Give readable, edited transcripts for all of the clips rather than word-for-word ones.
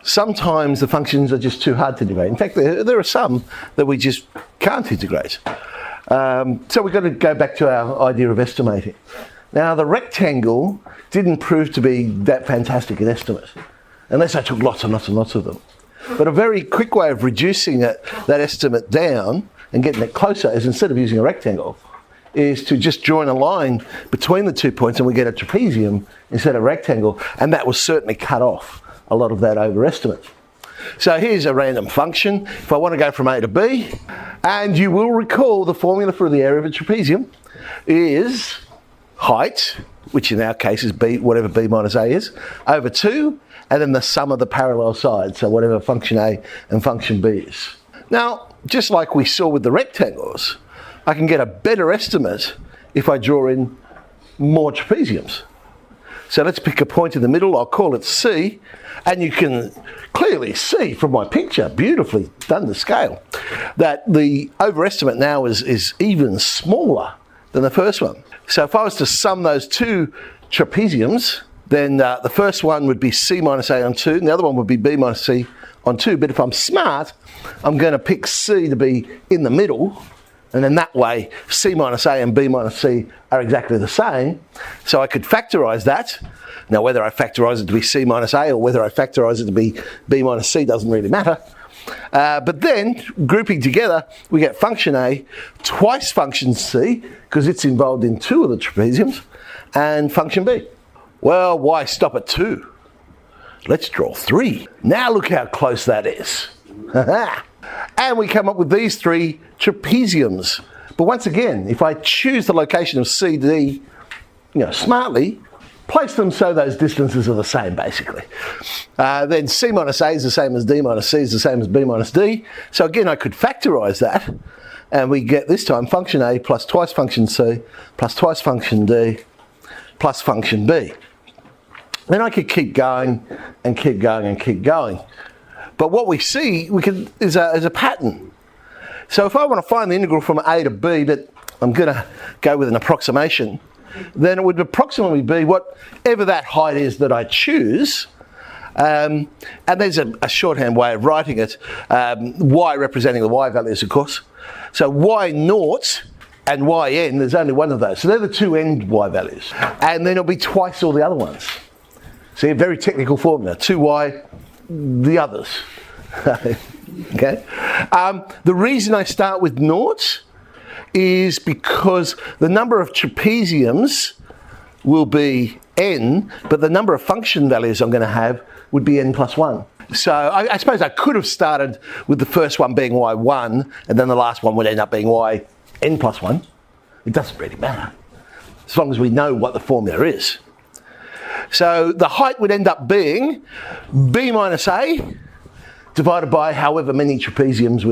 Sometimes the functions are just too hard to integrate. In fact, there are some that we just can't integrate. So we've got to go back to our idea of estimating. Now, the rectangle didn't prove to be that fantastic an estimate, unless I took lots and lots and lots of them. But a very quick way of reducing that estimate down and getting it closer is, instead of using a rectangle, is to just join a line between the 2 points and we get a trapezium instead of a rectangle, and that will certainly cut off a lot of that overestimate. So here's a random function. If I want to go from A to B, and you will recall the formula for the area of a trapezium is height, which in our case is b, whatever b minus a is, over 2, and then the sum of the parallel sides, so whatever function a and function b is. Now, just like we saw with the rectangles, I can get a better estimate if I draw in more trapeziums. So let's pick a point in the middle. I'll call it C, and you can clearly see from my picture, beautifully done to scale, that the overestimate now is even smaller than the first one. So if I was to sum those two trapeziums, then the first one would be C minus A on 2, and the other one would be B minus C on 2. But if I'm smart, I'm going to pick C to be in the middle, and then that way C minus A and B minus C are exactly the same. So I could factorise that. Now whether I factorise it to be C minus A or whether I factorise it to be B minus C doesn't really matter. But then, grouping together, we get function A twice function C, because it's involved in 2 of the trapeziums, and function B. Well, why stop at 2? Let's draw 3. Now look how close that is. And we come up with these 3 trapeziums. But once again, if I choose the location of C, D, smartly, place them so those distances are the same, basically. Then C minus A is the same as D minus C is the same as B minus D. So again, I could factorise that, and we get this time function A plus twice function C plus twice function D plus function B. Then I could keep going and keep going and keep going. But what we see is a pattern. So if I want to find the integral from A to B, but I'm going to go with an approximation, then it would approximately be whatever that height is that I choose. And there's a shorthand way of writing it, y representing the y values, of course. So y naught and yn, there's only one of those. So they're the 2 end y values. And then it'll be twice all the other ones. See, a very technical formula, 2y, the others. Okay. The reason I start with naught is because the number of trapeziums will be n, but the number of function values I'm going to have would be n plus 1. So I suppose I could have started with the first one being y1, and then the last one would end up being yn plus 1. It doesn't really matter, as long as we know what the formula is. So the height would end up being b minus a divided by however many trapeziums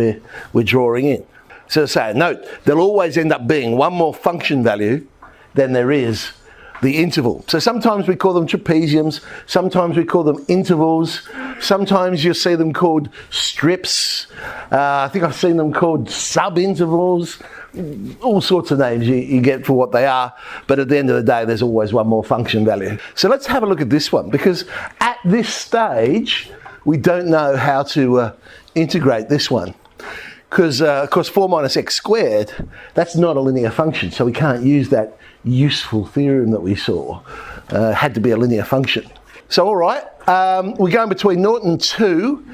we're drawing in. So say, note, there'll always end up being one more function value than there is the interval. So sometimes we call them trapeziums, sometimes we call them intervals, sometimes you'll see them called strips. I think I've seen them called sub-intervals. All sorts of names you get for what they are, but at the end of the day there's always one more function value. So let's have a look at this one, because at this stage we don't know how to integrate this one. Because, of course, 4 minus x squared, that's not a linear function, so we can't use that useful theorem that we saw. Had to be a linear function. So, all right, we're going between 0 and 2,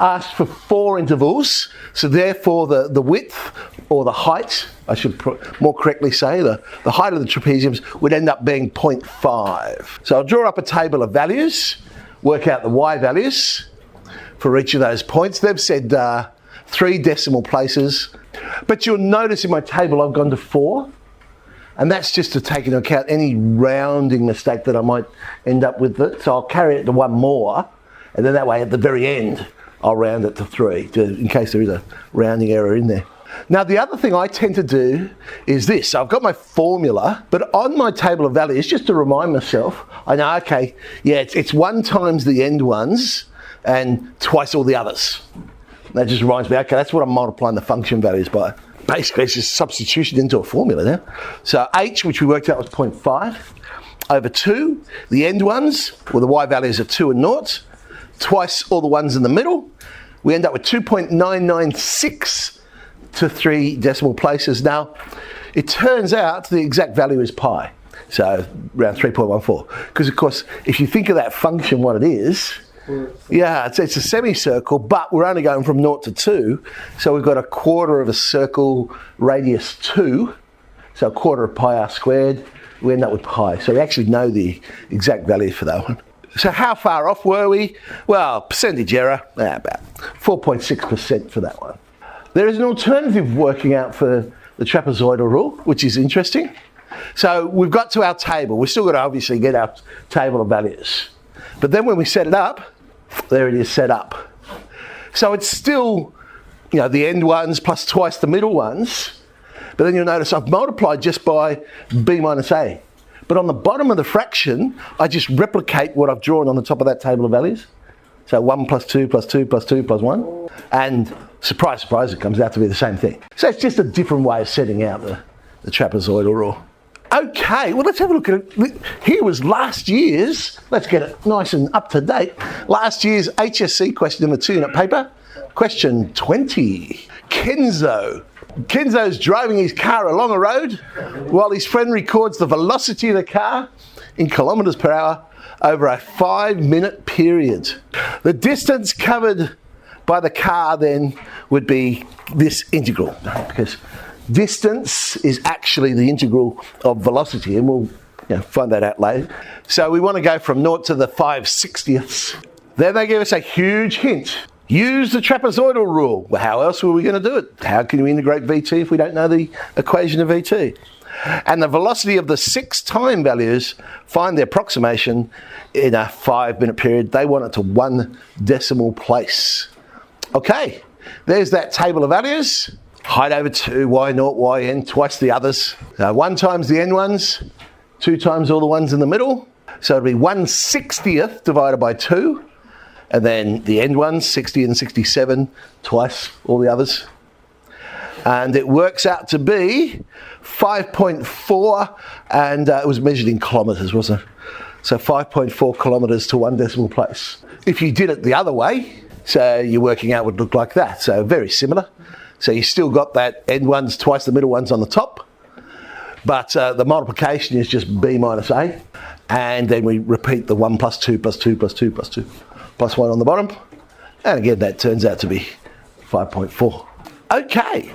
asked for 4 intervals, so therefore the width, or the height, I should more correctly say, the height of the trapeziums would end up being 0.5. So I'll draw up a table of values, work out the y values for each of those points. They've said 3 decimal places, but you'll notice in my table I've gone to 4, and that's just to take into account any rounding mistake that I might end up with it. So I'll carry it to 1 more, and then that way at the very end I'll round it to 3 in case there is a rounding error in there. Now the other thing I tend to do is this. So I've got my formula, but on my table of values, just to remind myself, I know, okay, yeah, it's 1 times the end ones and twice all the others. That just reminds me, okay, that's what I'm multiplying the function values by. Basically, it's just substitution into a formula now. So h, which we worked out was 0.5, over 2. The end ones, well, the y values are 2 and 0, twice all the ones in the middle. We end up with 2.996 to 3 decimal places. Now, it turns out the exact value is pi, so around 3.14. Because, of course, if you think of that function, what it is, yeah, it's a semicircle, but we're only going from 0 to 2, so we've got a quarter of a circle, radius 2, so a quarter of pi r squared, we end up with pi. So we actually know the exact value for that one. So how far off were we? Well, percentage error, about 4.6% for that one. There is an alternative working out for the trapezoidal rule, which is interesting. So we've got to our table. We've still got to obviously get our table of values. But then when we set it up, there it is set up. So it's still, you know, the end ones plus twice the middle ones. But then you'll notice I've multiplied just by b minus a. But on the bottom of the fraction, I just replicate what I've drawn on the top of that table of values. So 1 plus 2 plus 2 plus 2 plus 1. And surprise, surprise, it comes out to be the same thing. So it's just a different way of setting out the trapezoidal rule. Okay, well, let's have a look at it. Here was last year's, let's get it nice and up to date, last year's HSC question number 2 unit paper. Question 20. Kenzo's driving his car along a road while his friend records the velocity of the car in kilometres per hour over a 5-minute period. The distance covered by the car then would be this integral, because distance is actually the integral of velocity, and we'll find that out later. So we want to go from 0 to the 5/60ths. Then they give us a huge hint. Use the trapezoidal rule. Well, how else were we going to do it? How can we integrate VT if we don't know the equation of VT? And the velocity of the 6 time values, find the approximation in a 5-minute period. They want it to 1 decimal place. Okay, there's that table of values. Height over 2, y0, yn, twice the others. 1 times the n ones, 2 times all the ones in the middle. So it'll be 1/60th divided by 2. And then the end ones, 60 and 67, twice all the others. And it works out to be 5.4, and it was measured in kilometres, wasn't it? So 5.4 kilometres to 1 decimal place. If you did it the other way, so your working out would look like that. So very similar. So you still got that end ones, twice the middle ones on the top. But the multiplication is just b minus a. And then we repeat the 1 plus 2 plus 2 plus 2 plus 2. Plus 1 on the bottom, and again that turns out to be 5.4. Okay.